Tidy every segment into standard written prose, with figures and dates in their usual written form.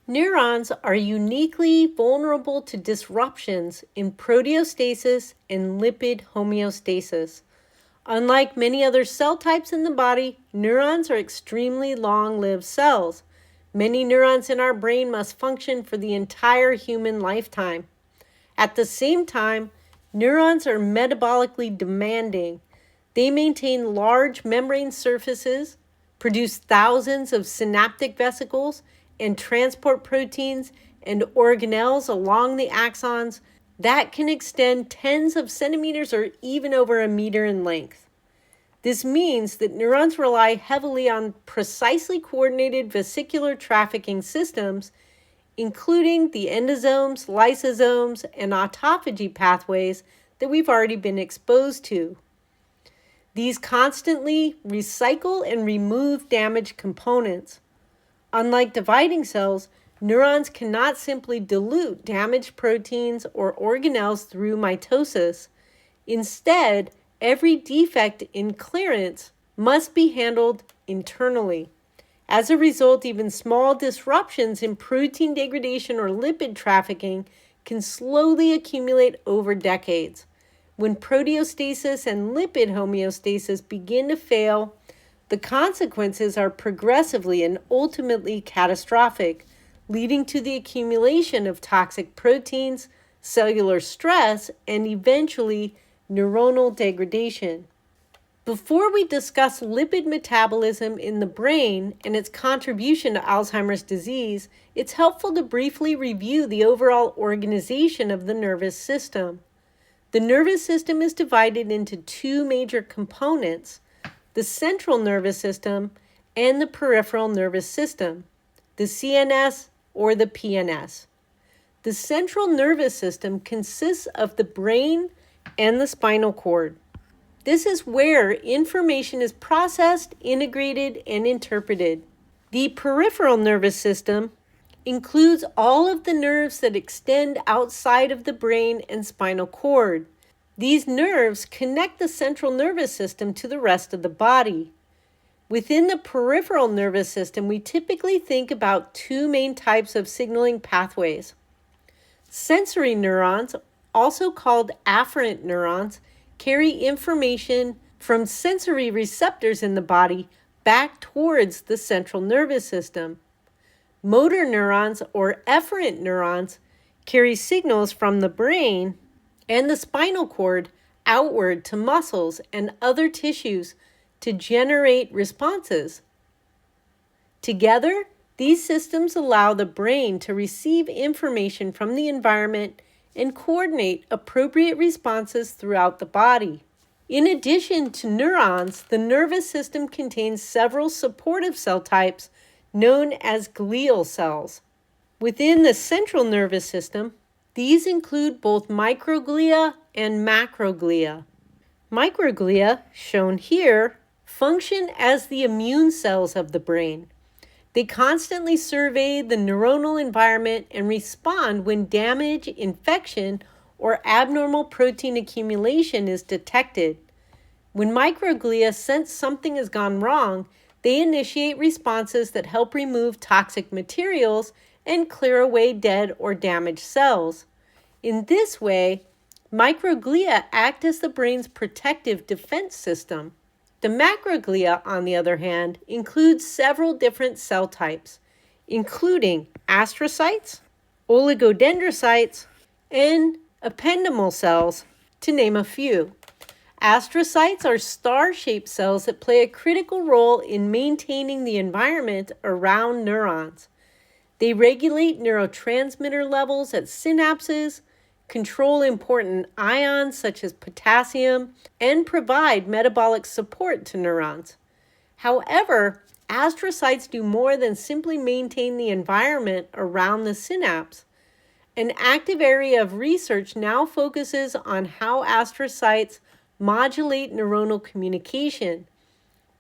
Neurons are uniquely vulnerable to disruptions in proteostasis and lipid homeostasis. Unlike many other cell types in the body, neurons are extremely long-lived cells. Many neurons in our brain must function for the entire human lifetime. At the same time, neurons are metabolically demanding. They maintain large membrane surfaces, produce thousands of synaptic vesicles, and transport proteins and organelles along the axons that can extend tens of centimeters or even over a meter in length. This means that neurons rely heavily on precisely coordinated vesicular trafficking systems, including the endosomes, lysosomes, and autophagy pathways that we've already been exposed to. These constantly recycle and remove damaged components. Unlike dividing cells, neurons cannot simply dilute damaged proteins or organelles through mitosis. Instead, every defect in clearance must be handled internally. As a result, even small disruptions in protein degradation or lipid trafficking can slowly accumulate over decades. When proteostasis and lipid homeostasis begin to fail, the consequences are progressively and ultimately catastrophic, leading to the accumulation of toxic proteins, cellular stress, and eventually neuronal degradation. Before we discuss lipid metabolism in the brain and its contribution to Alzheimer's disease, it's helpful to briefly review the overall organization of the nervous system. The nervous system is divided into two major components: the central nervous system and the peripheral nervous system, the CNS or the PNS. The central nervous system consists of the brain and the spinal cord. This is where information is processed, integrated, and interpreted. The peripheral nervous system includes all of the nerves that extend outside of the brain and spinal cord. These nerves connect the central nervous system to the rest of the body. Within the peripheral nervous system, we typically think about two main types of signaling pathways. Sensory neurons, also called afferent neurons, carry information from sensory receptors in the body back towards the central nervous system. Motor neurons, or efferent neurons, carry signals from the brain and the spinal cord outward to muscles and other tissues to generate responses. Together, these systems allow the brain to receive information from the environment and coordinate appropriate responses throughout the body. In addition to neurons, the nervous system contains several supportive cell types known as glial cells. Within the central nervous system, these include both microglia and macroglia. Microglia, shown here, function as the immune cells of the brain. They constantly survey the neuronal environment and respond when damage, infection, or abnormal protein accumulation is detected. When microglia sense something has gone wrong, they initiate responses that help remove toxic materials and clear away dead or damaged cells. In this way, microglia act as the brain's protective defense system. The macroglia, on the other hand, includes several different cell types, including astrocytes, oligodendrocytes, and ependymal cells, to name a few. Astrocytes are star-shaped cells that play a critical role in maintaining the environment around neurons. They regulate neurotransmitter levels at synapses, control important ions such as potassium, and provide metabolic support to neurons. However, astrocytes do more than simply maintain the environment around the synapse. An active area of research now focuses on how astrocytes modulate neuronal communication.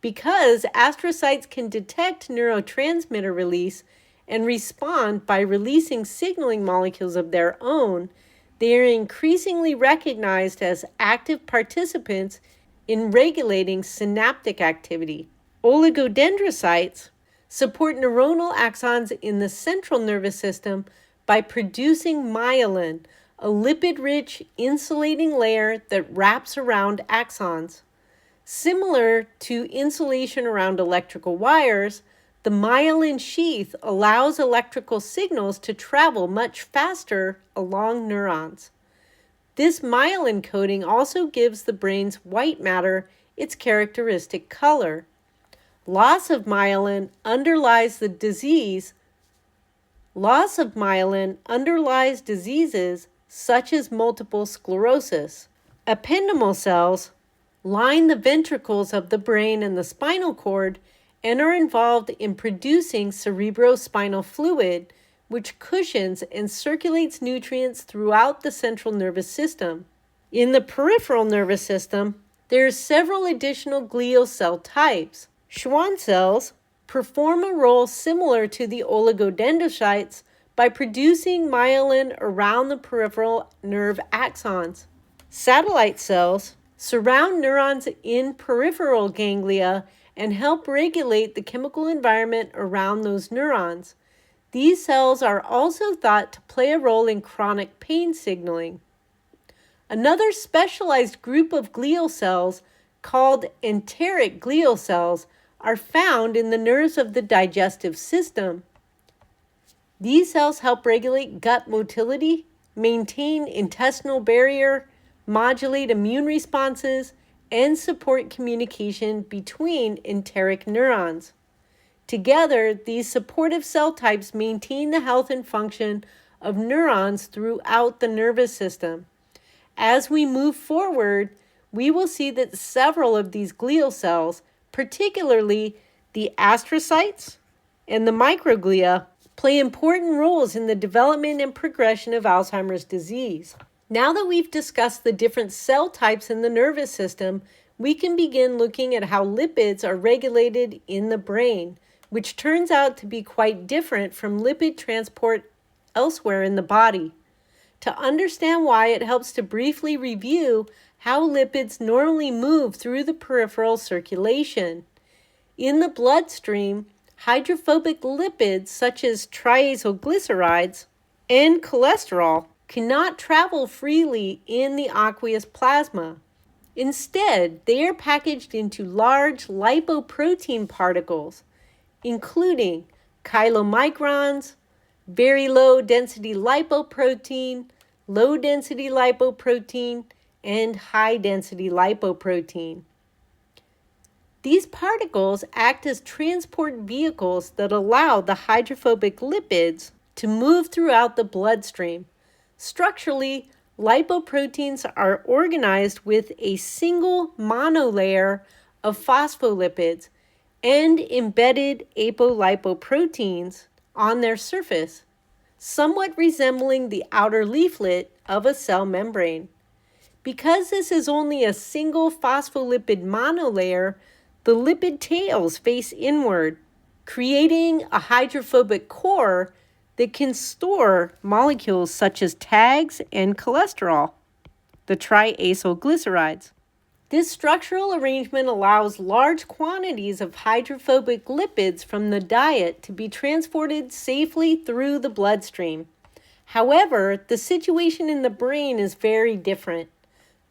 Because astrocytes can detect neurotransmitter release and respond by releasing signaling molecules of their own, they are increasingly recognized as active participants in regulating synaptic activity. Oligodendrocytes, support neuronal axons in the central nervous system by producing myelin, a lipid-rich insulating layer that wraps around axons. Similar to insulation around electrical wires, the myelin sheath allows electrical signals to travel much faster along neurons. This myelin coating also gives the brain's white matter its characteristic color. Loss of myelin underlies diseases such as multiple sclerosis. Ependymal cells line the ventricles of the brain and the spinal cord and are involved in producing cerebrospinal fluid, which cushions and circulates nutrients throughout the central nervous system. In the peripheral nervous system, there are several additional glial cell types. Schwann cells perform a role similar to the oligodendrocytes by producing myelin around the peripheral nerve axons. Satellite cells surround neurons in peripheral ganglia and help regulate the chemical environment around those neurons. These cells are also thought to play a role in chronic pain signaling. Another specialized group of glial cells, called enteric glial cells, are found in the nerves of the digestive system. These cells help regulate gut motility, maintain intestinal barrier, modulate immune responses, and support communication between enteric neurons. Together, these supportive cell types maintain the health and function of neurons throughout the nervous system. As we move forward, we will see that several of these glial cells, particularly the astrocytes and the microglia, play important roles in the development and progression of Alzheimer's disease. Now that we've discussed the different cell types in the nervous system, we can begin looking at how lipids are regulated in the brain, which turns out to be quite different from lipid transport elsewhere in the body. To understand why, it helps to briefly review how lipids normally move through the peripheral circulation. In the bloodstream, hydrophobic lipids such as triacylglycerides and cholesterol cannot travel freely in the aqueous plasma. Instead, they are packaged into large lipoprotein particles, including chylomicrons, very low-density lipoprotein, low-density lipoprotein, and high-density lipoprotein. These particles act as transport vehicles that allow the hydrophobic lipids to move throughout the bloodstream. Structurally, lipoproteins are organized with a single monolayer of phospholipids and embedded apolipoproteins on their surface, somewhat resembling the outer leaflet of a cell membrane. Because this is only a single phospholipid monolayer, the lipid tails face inward, creating a hydrophobic core that can store molecules such as tags and cholesterol, the triacylglycerides. This structural arrangement allows large quantities of hydrophobic lipids from the diet to be transported safely through the bloodstream. However, the situation in the brain is very different.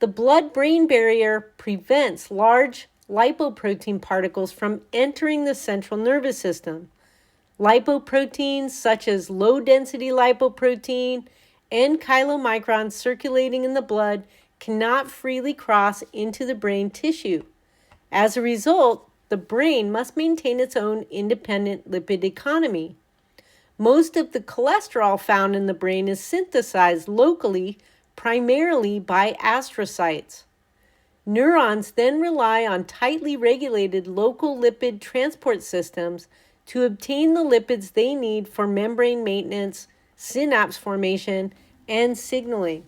The blood-brain barrier prevents large lipoprotein particles from entering the central nervous system. Lipoproteins such as low-density lipoprotein and chylomicrons circulating in the blood cannot freely cross into the brain tissue. As a result, the brain must maintain its own independent lipid economy. Most of the cholesterol found in the brain is synthesized locally, primarily by astrocytes. Neurons then rely on tightly regulated local lipid transport systems to obtain the lipids they need for membrane maintenance, synapse formation, and signaling.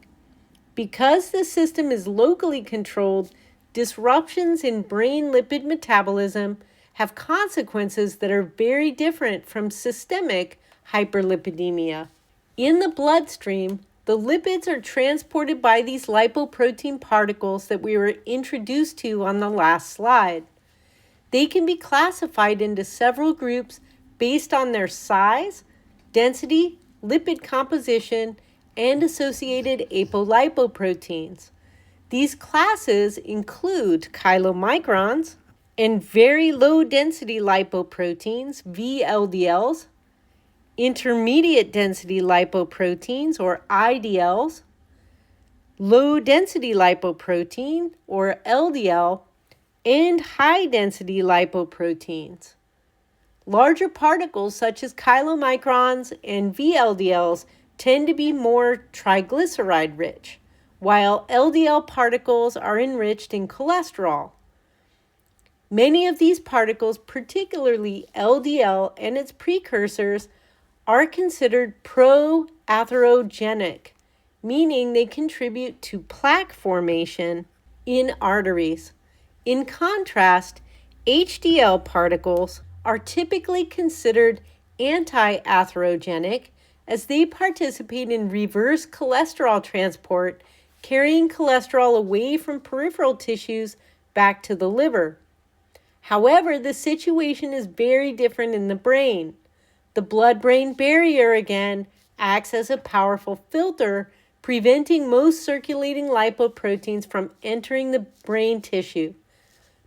Because the system is locally controlled, disruptions in brain lipid metabolism have consequences that are very different from systemic hyperlipidemia. In the bloodstream, the lipids are transported by these lipoprotein particles that we were introduced to on the last slide. They can be classified into several groups based on their size, density, lipid composition, and associated apolipoproteins. These classes include chylomicrons and very low-density lipoproteins, VLDLs, intermediate density lipoproteins, or IDLs, low-density lipoprotein, or LDL, and high-density lipoproteins. Larger particles such as chylomicrons and VLDLs tend to be more triglyceride-rich, while LDL particles are enriched in cholesterol. Many of these particles, particularly LDL and its precursors, are considered pro-atherogenic, meaning they contribute to plaque formation in arteries. In contrast, HDL particles are typically considered anti-atherogenic as they participate in reverse cholesterol transport, carrying cholesterol away from peripheral tissues back to the liver. However, the situation is very different in the brain. The blood-brain barrier, again, acts as a powerful filter, preventing most circulating lipoproteins from entering the brain tissue.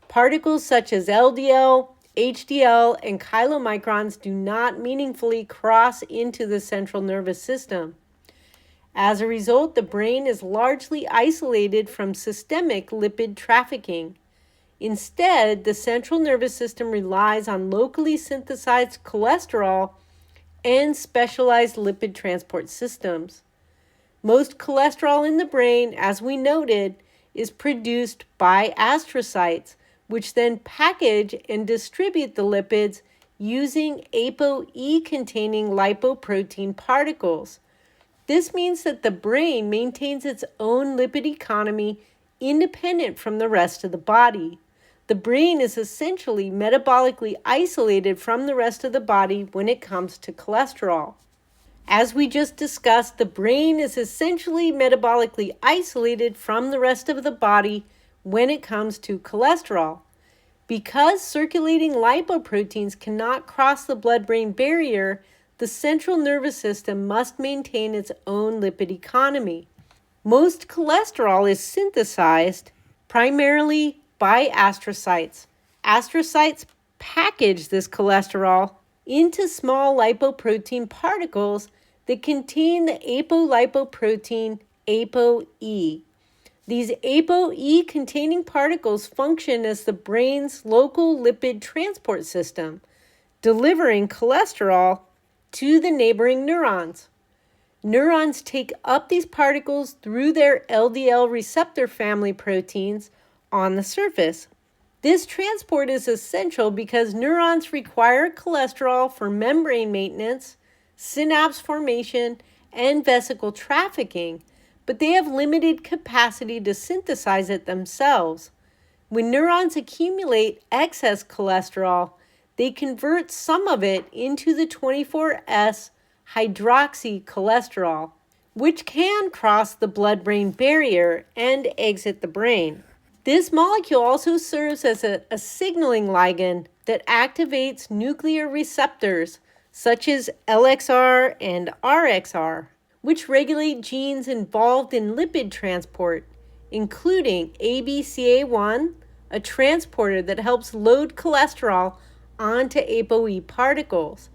Particles such as LDL, HDL, and chylomicrons do not meaningfully cross into the central nervous system. As a result, the brain is largely isolated from systemic lipid trafficking. Instead, the central nervous system relies on locally synthesized cholesterol and specialized lipid transport systems. Most cholesterol in the brain, as we noted, is produced by astrocytes, which then package and distribute the lipids using ApoE-containing lipoprotein particles. This means that the brain maintains its own lipid economy independent from the rest of the body. The brain is essentially metabolically isolated from the rest of the body when it comes to cholesterol. As we just discussed, the brain is essentially metabolically isolated from the rest of the body when it comes to cholesterol. Because circulating lipoproteins cannot cross the blood-brain barrier, the central nervous system must maintain its own lipid economy. Most cholesterol is synthesized primarily by astrocytes. Astrocytes package this cholesterol into small lipoprotein particles that contain the apolipoprotein ApoE. These ApoE-containing particles function as the brain's local lipid transport system, delivering cholesterol to the neighboring neurons. Neurons take up these particles through their LDL receptor family proteins on the surface. This transport is essential because neurons require cholesterol for membrane maintenance, synapse formation, and vesicle trafficking, but they have limited capacity to synthesize it themselves. When neurons accumulate excess cholesterol, they convert some of it into the 24S hydroxycholesterol, which can cross the blood-brain barrier and exit the brain. This molecule also serves as a signaling ligand that activates nuclear receptors such as LXR and RXR, which regulate genes involved in lipid transport, including ABCA1, a transporter that helps load cholesterol onto ApoE particles.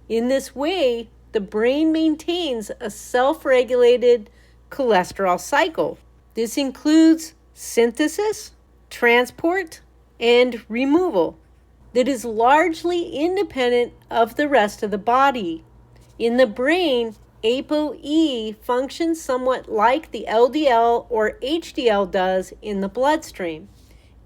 In this way, the brain maintains a self-regulated cholesterol cycle. This includes synthesis, transport, and removal that is largely independent of the rest of the body. In the brain, ApoE functions somewhat like the LDL or HDL does in the bloodstream.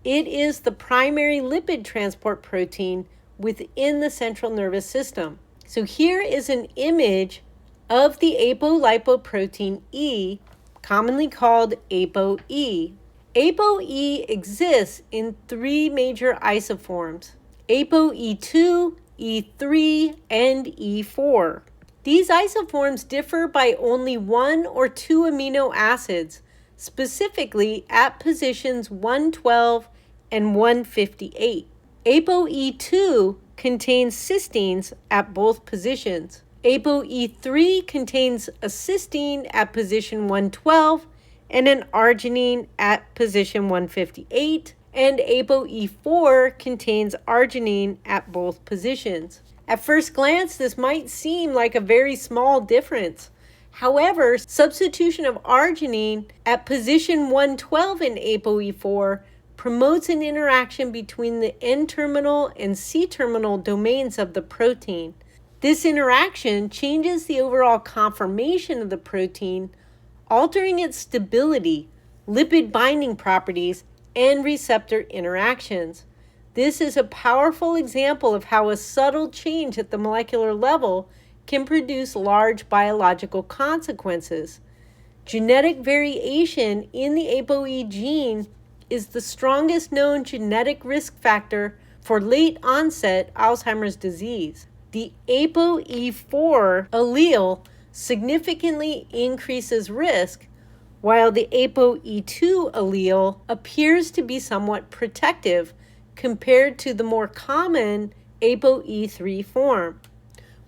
It is the primary lipid transport protein within the central nervous system. So here is an image of the apolipoprotein E, commonly called ApoE. ApoE exists in three major isoforms: ApoE2, E3, and E4. These isoforms differ by only 1 or 2 amino acids, specifically at positions 112 and 158. ApoE2 contains cysteines at both positions. ApoE3 contains a cysteine at position 112 and an arginine at position 158, and ApoE4 contains arginine at both positions. At first glance, this might seem like a very small difference. However, substitution of arginine at position 112 in ApoE4 promotes an interaction between the N-terminal and C-terminal domains of the protein. This interaction changes the overall conformation of the protein, altering its stability, lipid binding properties, and receptor interactions. This is a powerful example of how a subtle change at the molecular level can produce large biological consequences. Genetic variation in the ApoE gene is the strongest known genetic risk factor for late-onset Alzheimer's disease. The ApoE4 allele significantly increases risk, while the ApoE2 allele appears to be somewhat protective compared to the more common ApoE3 form.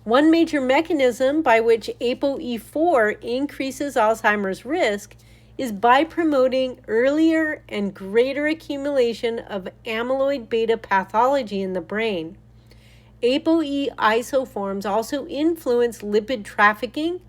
One major mechanism by which ApoE4 increases Alzheimer's risk is by promoting earlier and greater accumulation of amyloid beta pathology in the brain. ApoE isoforms also influence lipid trafficking,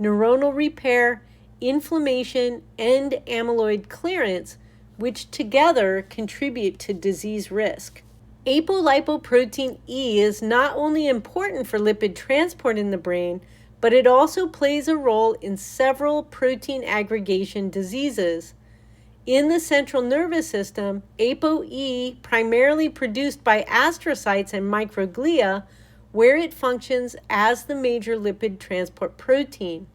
neuronal repair, inflammation, and amyloid clearance, which together contribute to disease risk. Apolipoprotein E is not only important for lipid transport in the brain, but it also plays a role in several protein aggregation diseases. In the central nervous system, ApoE primarily produced by astrocytes and microglia, where it functions as the major lipid transport protein.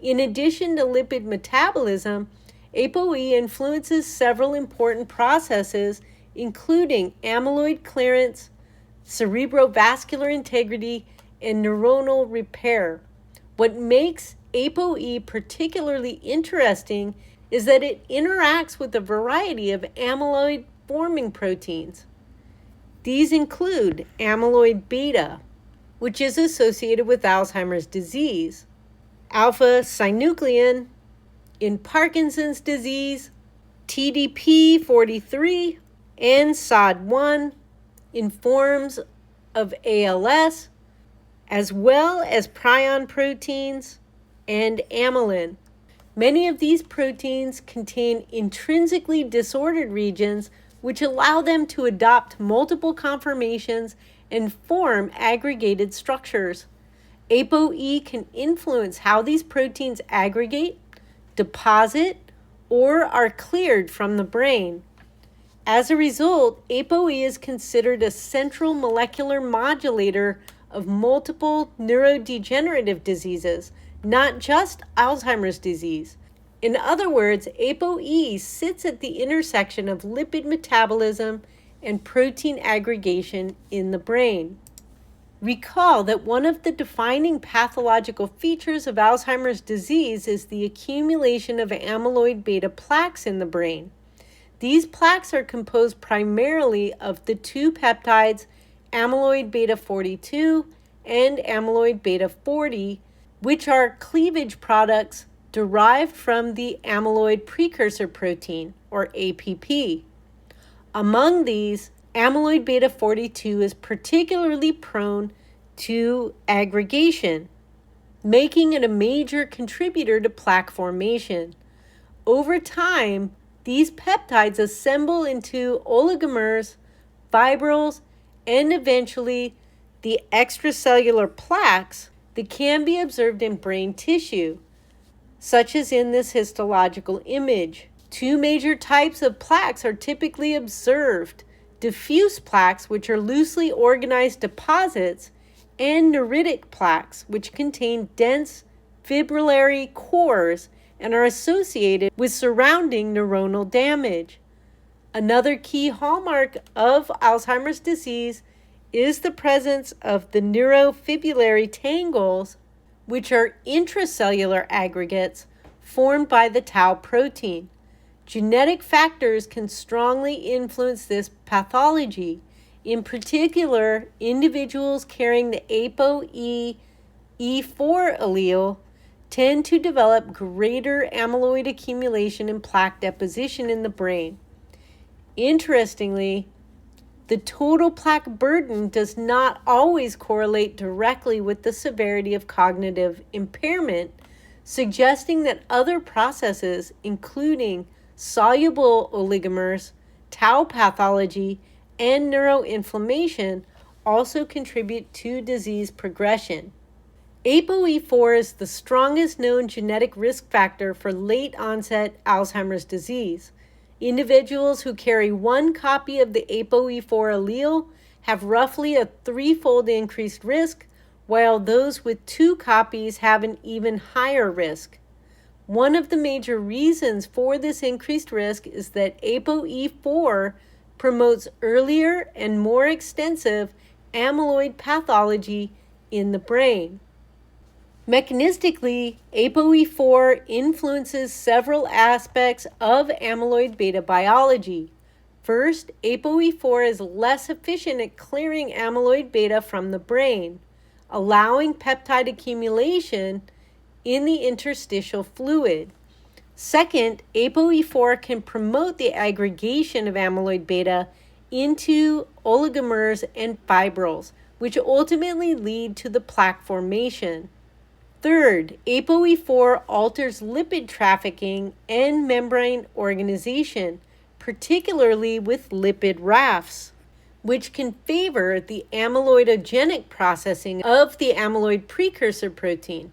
In addition to lipid metabolism, ApoE influences several important processes, including amyloid clearance, cerebrovascular integrity, and neuronal repair. What makes ApoE particularly interesting is that it interacts with a variety of amyloid-forming proteins. These include amyloid beta, which is associated with Alzheimer's disease, alpha-synuclein in Parkinson's disease, TDP43, and SOD1 in forms of ALS, as well as prion proteins and amylin. Many of these proteins contain intrinsically disordered regions which allow them to adopt multiple conformations and form aggregated structures. ApoE can influence how these proteins aggregate, deposit, or are cleared from the brain. As a result, ApoE is considered a central molecular modulator of multiple neurodegenerative diseases, not just Alzheimer's disease. In other words, ApoE sits at the intersection of lipid metabolism and protein aggregation in the brain. Recall that one of the defining pathological features of Alzheimer's disease is the accumulation of amyloid beta plaques in the brain. These plaques are composed primarily of the two peptides amyloid beta 42 and amyloid beta 40, which are cleavage products derived from the amyloid precursor protein, or APP. Among these, amyloid beta 42 is particularly prone to aggregation, making it a major contributor to plaque formation. Over time, these peptides assemble into oligomers, fibrils, and eventually the extracellular plaques that can be observed in brain tissue, such as in this histological image. Two major types of plaques are typically observed: diffuse plaques, which are loosely organized deposits, and neuritic plaques, which contain dense fibrillary cores and are associated with surrounding neuronal damage. Another key hallmark of Alzheimer's disease is the presence of the neurofibrillary tangles, which are intracellular aggregates formed by the tau protein. Genetic factors can strongly influence this pathology. In particular, individuals carrying the ApoE E4 allele tend to develop greater amyloid accumulation and plaque deposition in the brain. Interestingly, the total plaque burden does not always correlate directly with the severity of cognitive impairment, suggesting that other processes, including soluble oligomers, tau pathology, and neuroinflammation, also contribute to disease progression. ApoE4 is the strongest known genetic risk factor for late-onset Alzheimer's disease. Individuals who carry one copy of the ApoE4 allele have roughly a threefold increased risk, while those with two copies have an even higher risk. One of the major reasons for this increased risk is that ApoE4 promotes earlier and more extensive amyloid pathology in the brain. Mechanistically, ApoE4 influences several aspects of amyloid beta biology. First, ApoE4 is less efficient at clearing amyloid beta from the brain, allowing peptide accumulation in the interstitial fluid. Second, ApoE4 can promote the aggregation of amyloid beta into oligomers and fibrils, which ultimately lead to the plaque formation. Third, ApoE4 alters lipid trafficking and membrane organization, particularly with lipid rafts, which can favor the amyloidogenic processing of the amyloid precursor protein.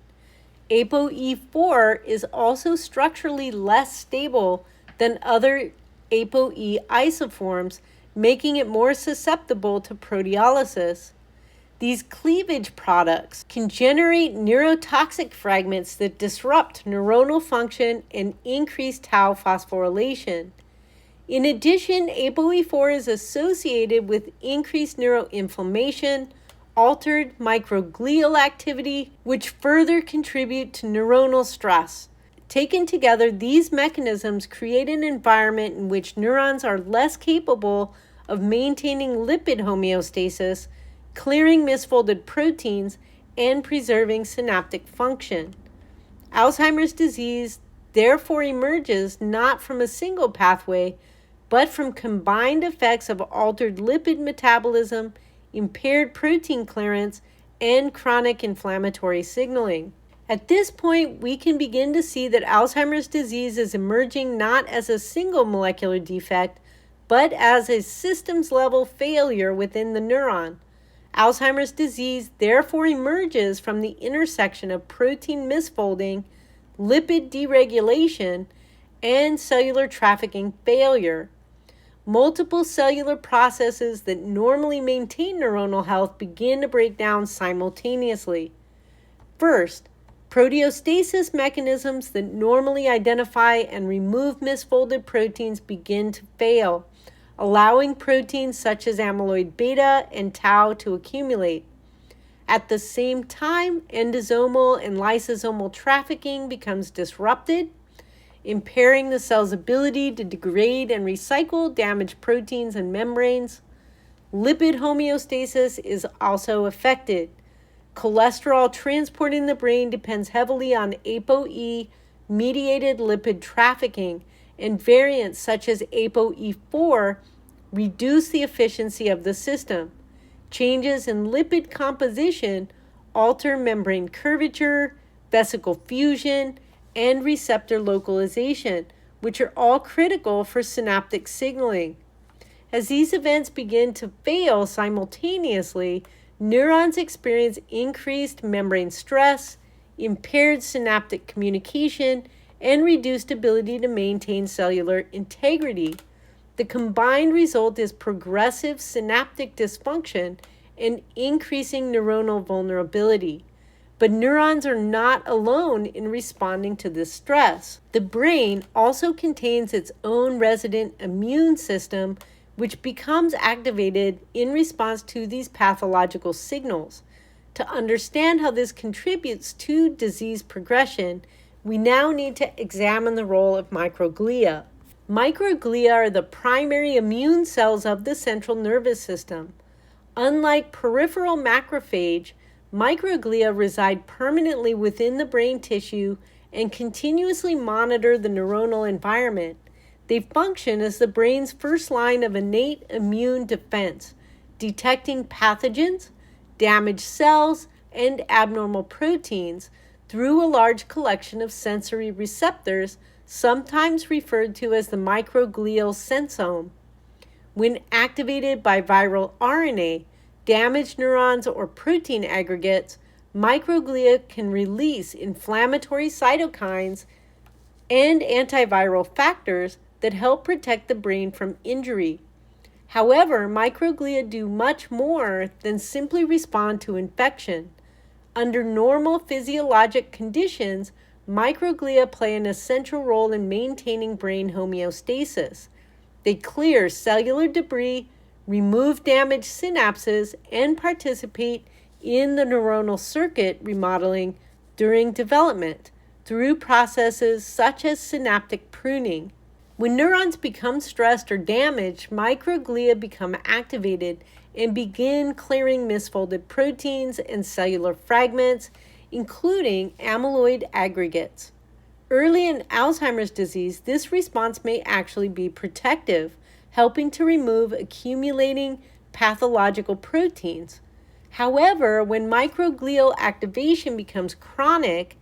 ApoE4 is also structurally less stable than other ApoE isoforms, making it more susceptible to proteolysis. These cleavage products can generate neurotoxic fragments that disrupt neuronal function and increase tau phosphorylation. In addition, ApoE4 is associated with increased neuroinflammation, altered microglial activity, which further contribute to neuronal stress. Taken together, these mechanisms create an environment in which neurons are less capable of maintaining lipid homeostasis, clearing misfolded proteins, and preserving synaptic function. Alzheimer's disease therefore emerges not from a single pathway, but from combined effects of altered lipid metabolism, impaired protein clearance, and chronic inflammatory signaling. At this point, we can begin to see that Alzheimer's disease is emerging not as a single molecular defect, but as a systems-level failure within the neuron. Alzheimer's disease therefore emerges from the intersection of protein misfolding, lipid deregulation, and cellular trafficking failure. Multiple cellular processes that normally maintain neuronal health begin to break down simultaneously. First, proteostasis mechanisms that normally identify and remove misfolded proteins begin to fail, allowing proteins such as amyloid beta and tau to accumulate. At the same time, endosomal and lysosomal trafficking becomes disrupted, impairing the cell's ability to degrade and recycle damaged proteins and membranes. Lipid homeostasis is also affected. Cholesterol transport in the brain depends heavily on ApoE-mediated lipid trafficking, and variants such as ApoE4 reduce the efficiency of the system. Changes in lipid composition alter membrane curvature, vesicle fusion, and receptor localization, which are all critical for synaptic signaling. As these events begin to fail simultaneously, neurons experience increased membrane stress, impaired synaptic communication, and reduced ability to maintain cellular integrity. The combined result is progressive synaptic dysfunction and increasing neuronal vulnerability. But neurons are not alone in responding to this stress. The brain also contains its own resident immune system, which becomes activated in response to these pathological signals. To understand how this contributes to disease progression, we now need to examine the role of microglia. Microglia are the primary immune cells of the central nervous system. Unlike peripheral macrophage, microglia reside permanently within the brain tissue and continuously monitor the neuronal environment. They function as the brain's first line of innate immune defense, detecting pathogens, damaged cells, and abnormal proteins through a large collection of sensory receptors, sometimes referred to as the microglial sensome. When activated by viral RNA, damaged neurons, or protein aggregates, microglia can release inflammatory cytokines and antiviral factors that help protect the brain from injury. However, microglia do much more than simply respond to infection. Under normal physiologic conditions, microglia play an essential role in maintaining brain homeostasis. They clear cellular debris, remove damaged synapses, and participate in the neuronal circuit remodeling during development through processes such as synaptic pruning. When neurons become stressed or damaged, microglia become activated and begin clearing misfolded proteins and cellular fragments, including amyloid aggregates. Early in Alzheimer's disease, this response may actually be protective, helping to remove accumulating pathological proteins. However, when microglial activation becomes chronic,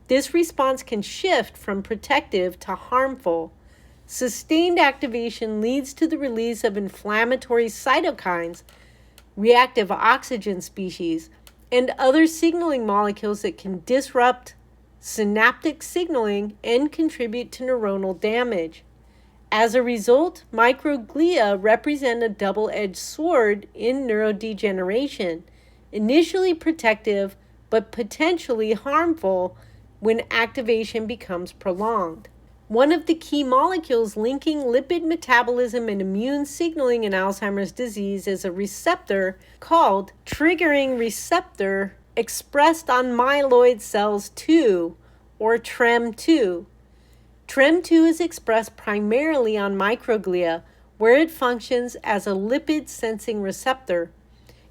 this response can shift from protective to harmful. Sustained activation leads to the release of inflammatory cytokines, reactive oxygen species, and other signaling molecules that can disrupt synaptic signaling and contribute to neuronal damage. As a result, microglia represent a double-edged sword in neurodegeneration, initially protective but potentially harmful when activation becomes prolonged. One of the key molecules linking lipid metabolism and immune signaling in Alzheimer's disease is a receptor called triggering receptor expressed on myeloid cells 2, or TREM2. TREM2 is expressed primarily on microglia, where it functions as a lipid sensing receptor.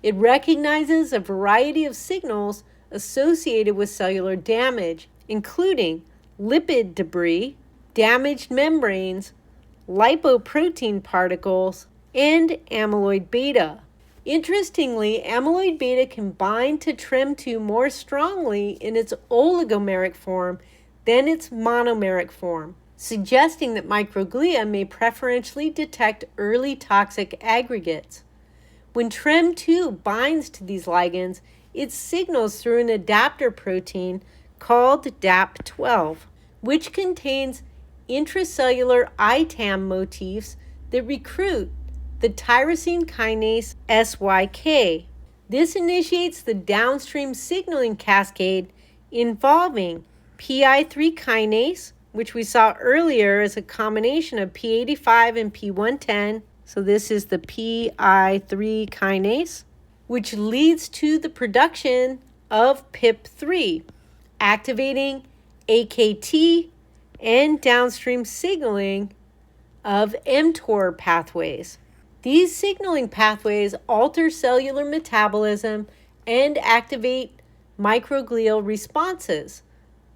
It recognizes a variety of signals associated with cellular damage, including lipid debris, damaged membranes, lipoprotein particles, and amyloid beta. Interestingly, amyloid beta can bind to TREM2 more strongly in its oligomeric form than its monomeric form, suggesting that microglia may preferentially detect early toxic aggregates. When TREM2 binds to these ligands, it signals through an adapter protein called DAP12, which contains intracellular ITAM motifs that recruit the tyrosine kinase SYK. This initiates the downstream signaling cascade involving PI3 kinase, which we saw earlier as a combination of P85 and P110. So this is the PI3 kinase, which leads to the production of PIP3, activating AKT and downstream signaling of mTOR pathways. These signaling pathways alter cellular metabolism and activate microglial responses.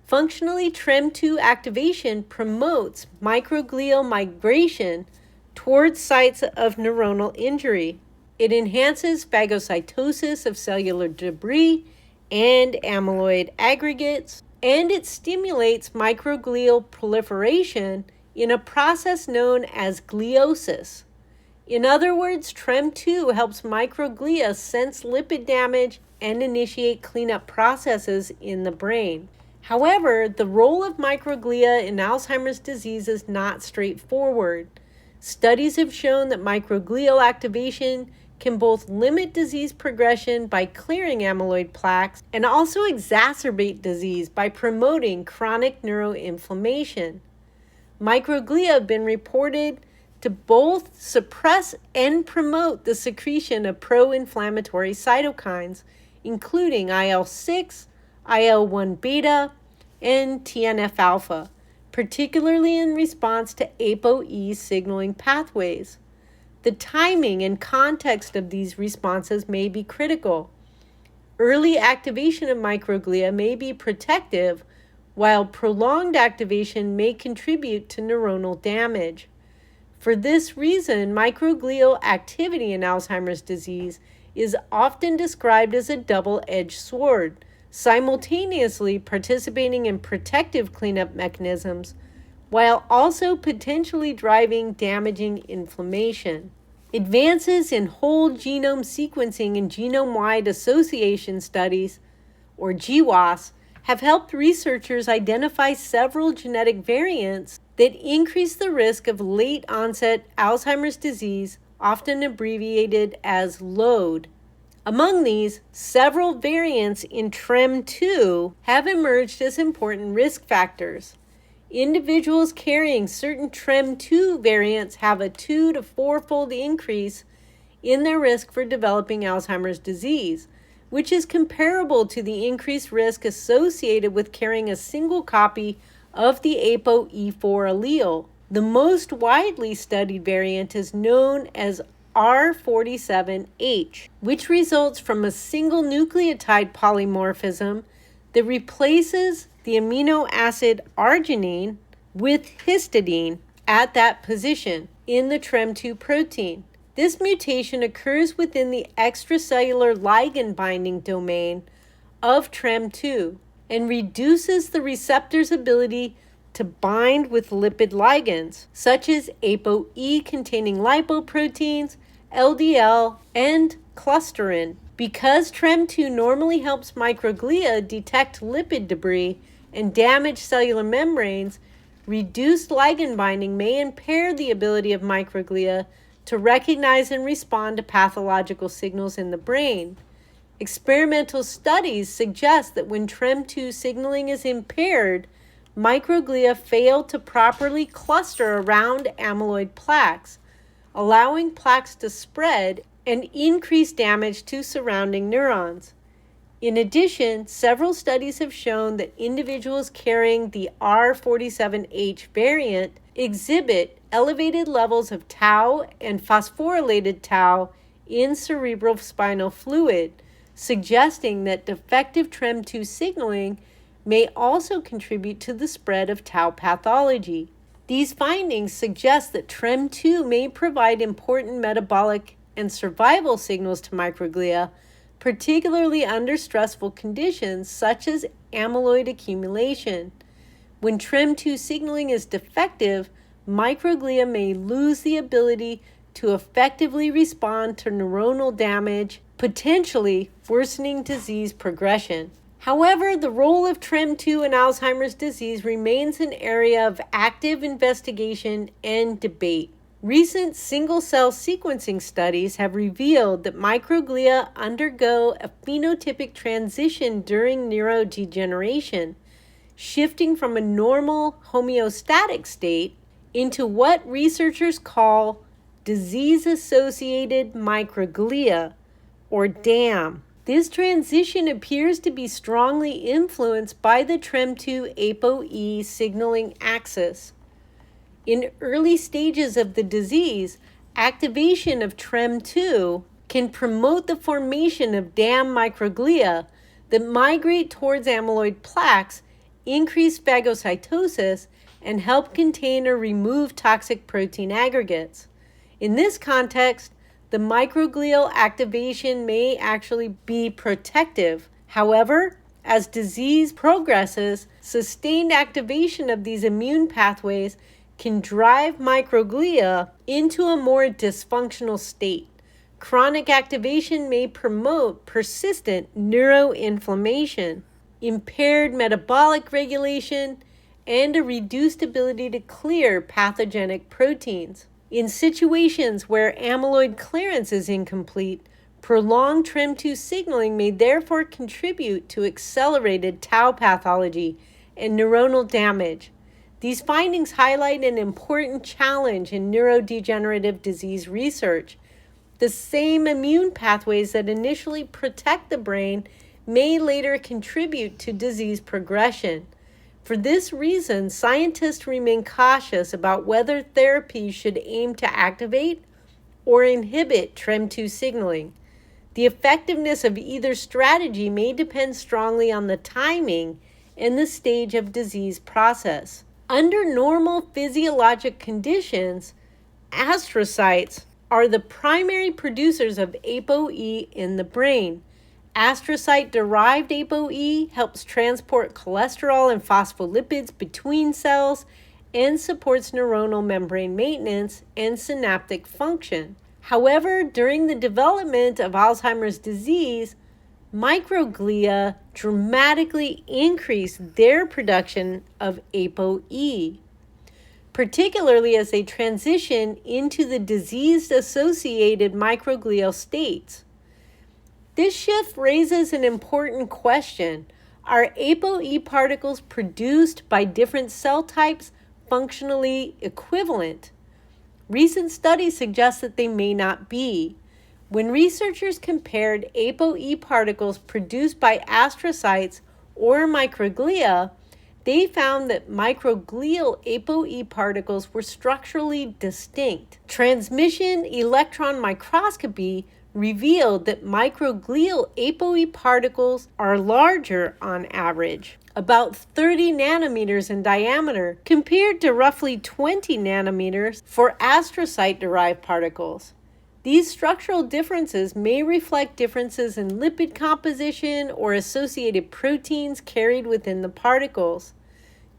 Functionally, TREM2 activation promotes microglial migration towards sites of neuronal injury. It enhances phagocytosis of cellular debris and amyloid aggregates, and it stimulates microglial proliferation in a process known as gliosis. In other words, TREM2 helps microglia sense lipid damage and initiate cleanup processes in the brain. However, the role of microglia in Alzheimer's disease is not straightforward. Studies have shown that microglial activation can both limit disease progression by clearing amyloid plaques and also exacerbate disease by promoting chronic neuroinflammation. Microglia have been reported to both suppress and promote the secretion of pro-inflammatory cytokines, including IL-6, IL-1 beta, and TNF-alpha, particularly in response to ApoE signaling pathways. The timing and context of these responses may be critical. Early activation of microglia may be protective, while prolonged activation may contribute to neuronal damage. For this reason, microglial activity in Alzheimer's disease is often described as a double-edged sword, simultaneously participating in protective cleanup mechanisms while also potentially driving damaging inflammation. Advances in whole genome sequencing and genome-wide association studies, or GWAS, have helped researchers identify several genetic variants that increase the risk of late-onset Alzheimer's disease, often abbreviated as LOAD. Among these, several variants in TREM2 have emerged as important risk factors. Individuals carrying certain TREM2 variants have a 2 to 4-fold increase in their risk for developing Alzheimer's disease, which is comparable to the increased risk associated with carrying a single copy of the ApoE4 allele. The most widely studied variant is known as R47H, which results from a single nucleotide polymorphism that replaces the amino acid arginine with histidine at that position in the TREM2 protein. This mutation occurs within the extracellular ligand binding domain of TREM2 and reduces the receptor's ability to bind with lipid ligands, such as ApoE containing lipoproteins, LDL, and clusterin. Because TREM2 normally helps microglia detect lipid debris and damage cellular membranes, reduced ligand binding may impair the ability of microglia to recognize and respond to pathological signals in the brain. Experimental studies suggest that when TREM2 signaling is impaired, microglia fail to properly cluster around amyloid plaques, allowing plaques to spread and increase damage to surrounding neurons. In addition, several studies have shown that individuals carrying the R47H variant exhibit elevated levels of tau and phosphorylated tau in cerebrospinal fluid, suggesting that defective TREM2 signaling may also contribute to the spread of tau pathology. These findings suggest that TREM2 may provide important metabolic and survival signals to microglia, particularly under stressful conditions such as amyloid accumulation. When TREM2 signaling is defective, microglia may lose the ability to effectively respond to neuronal damage, potentially worsening disease progression. However, the role of TREM2 in Alzheimer's disease remains an area of active investigation and debate. Recent single-cell sequencing studies have revealed that microglia undergo a phenotypic transition during neurodegeneration, shifting from a normal homeostatic state into what researchers call disease-associated microglia, or DAM. This transition appears to be strongly influenced by the TREM2 ApoE signaling axis. In early stages of the disease, activation of TREM2 can promote the formation of DAM microglia that migrate towards amyloid plaques, increase phagocytosis, and help contain or remove toxic protein aggregates. In this context, the microglial activation may actually be protective. However, as disease progresses, sustained activation of these immune pathways can drive microglia into a more dysfunctional state. Chronic activation may promote persistent neuroinflammation, impaired metabolic regulation, and a reduced ability to clear pathogenic proteins. In situations where amyloid clearance is incomplete, prolonged TREM2 signaling may therefore contribute to accelerated tau pathology and neuronal damage. These findings highlight an important challenge in neurodegenerative disease research. The same immune pathways that initially protect the brain may later contribute to disease progression. For this reason, scientists remain cautious about whether therapy should aim to activate or inhibit TREM2 signaling. The effectiveness of either strategy may depend strongly on the timing and the stage of disease process. Under normal physiologic conditions, astrocytes are the primary producers of ApoE in the brain. Astrocyte-derived ApoE helps transport cholesterol and phospholipids between cells and supports neuronal membrane maintenance and synaptic function. However, during the development of Alzheimer's disease, microglia dramatically increase their production of ApoE, particularly as they transition into the disease-associated microglial states. This shift raises an important question. Are ApoE particles produced by different cell types functionally equivalent? Recent studies suggest that they may not be. When researchers compared ApoE particles produced by astrocytes or microglia, they found that microglial ApoE particles were structurally distinct. Transmission electron microscopy revealed that microglial ApoE particles are larger on average, about 30 nanometers in diameter, compared to roughly 20 nanometers for astrocyte-derived particles. These structural differences may reflect differences in lipid composition or associated proteins carried within the particles.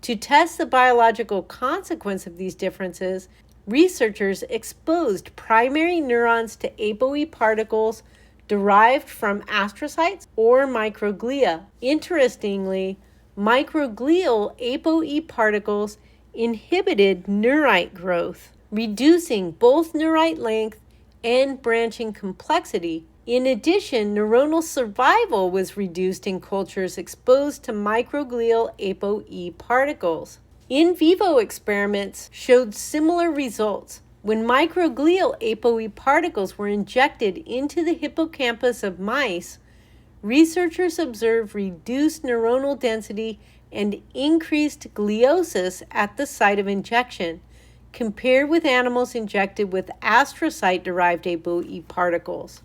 To test the biological consequence of these differences, researchers exposed primary neurons to ApoE particles derived from astrocytes or microglia. Interestingly, microglial ApoE particles inhibited neurite growth, reducing both neurite length and branching complexity. In addition, neuronal survival was reduced in cultures exposed to microglial ApoE particles. In vivo experiments showed similar results. When microglial ApoE particles were injected into the hippocampus of mice, researchers observed reduced neuronal density and increased gliosis at the site of injection, compared with animals injected with astrocyte-derived ApoE particles.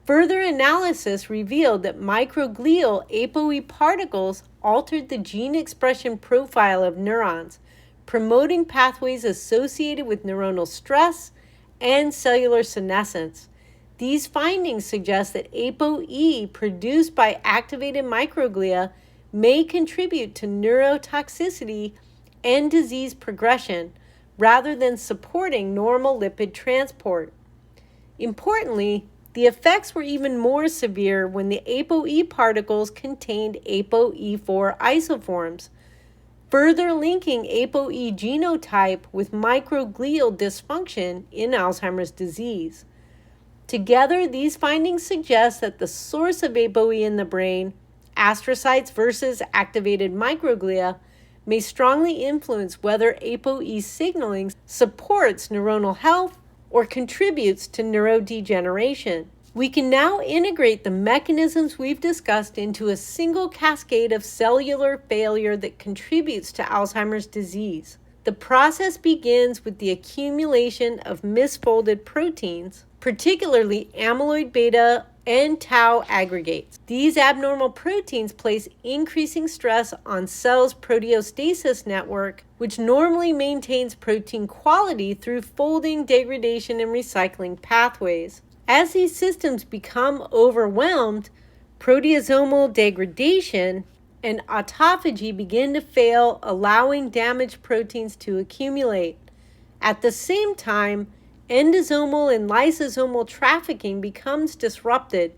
Further analysis revealed that microglial ApoE particles altered the gene expression profile of neurons, promoting pathways associated with neuronal stress and cellular senescence. These findings suggest that ApoE produced by activated microglia may contribute to neurotoxicity and disease progression, rather than supporting normal lipid transport. Importantly, the effects were even more severe when the ApoE particles contained ApoE4 isoforms, further linking ApoE genotype with microglial dysfunction in Alzheimer's disease. Together, these findings suggest that the source of ApoE in the brain, astrocytes versus activated microglia, may strongly influence whether ApoE signaling supports neuronal health or contributes to neurodegeneration. We can now integrate the mechanisms we've discussed into a single cascade of cellular failure that contributes to Alzheimer's disease. The process begins with the accumulation of misfolded proteins, particularly amyloid beta and tau aggregates. These abnormal proteins place increasing stress on cells' proteostasis network, which normally maintains protein quality through folding, degradation, and recycling pathways. As these systems become overwhelmed, proteasomal degradation and autophagy begin to fail, allowing damaged proteins to accumulate. At the same time, endosomal and lysosomal trafficking becomes disrupted,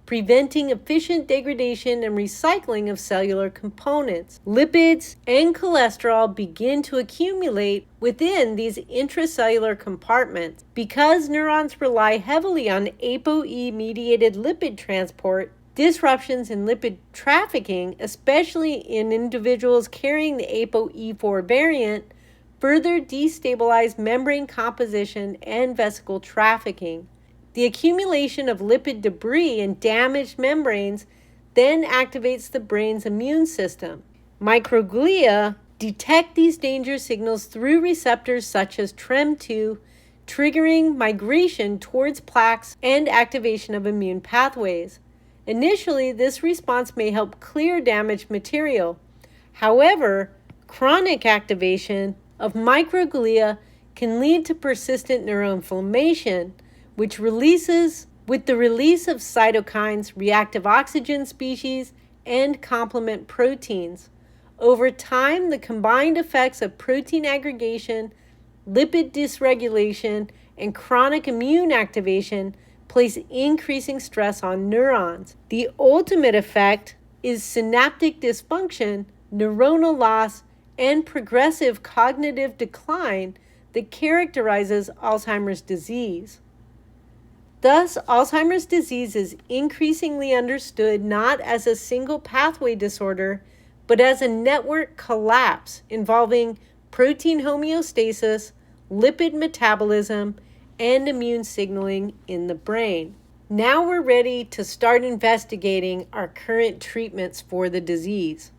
preventing efficient degradation and recycling of cellular components. Lipids and cholesterol begin to accumulate within these intracellular compartments. Because neurons rely heavily on ApoE-mediated lipid transport, disruptions in lipid trafficking, especially in individuals carrying the ApoE4 variant, further destabilize membrane composition and vesicle trafficking. The accumulation of lipid debris in damaged membranes then activates the brain's immune system. Microglia detect these danger signals through receptors such as TREM2, triggering migration towards plaques and activation of immune pathways. Initially, this response may help clear damaged material. However, chronic activation of microglia can lead to persistent neuroinflammation, which releases with the release of cytokines, reactive oxygen species, and complement proteins. Over time, the combined effects of protein aggregation, lipid dysregulation, and chronic immune activation place increasing stress on neurons. The ultimate effect is synaptic dysfunction, neuronal loss, and progressive cognitive decline that characterizes Alzheimer's disease. Thus, Alzheimer's disease is increasingly understood not as a single pathway disorder, but as a network collapse involving protein homeostasis, lipid metabolism, and immune signaling in the brain. Now we're ready to start investigating our current treatments for the disease.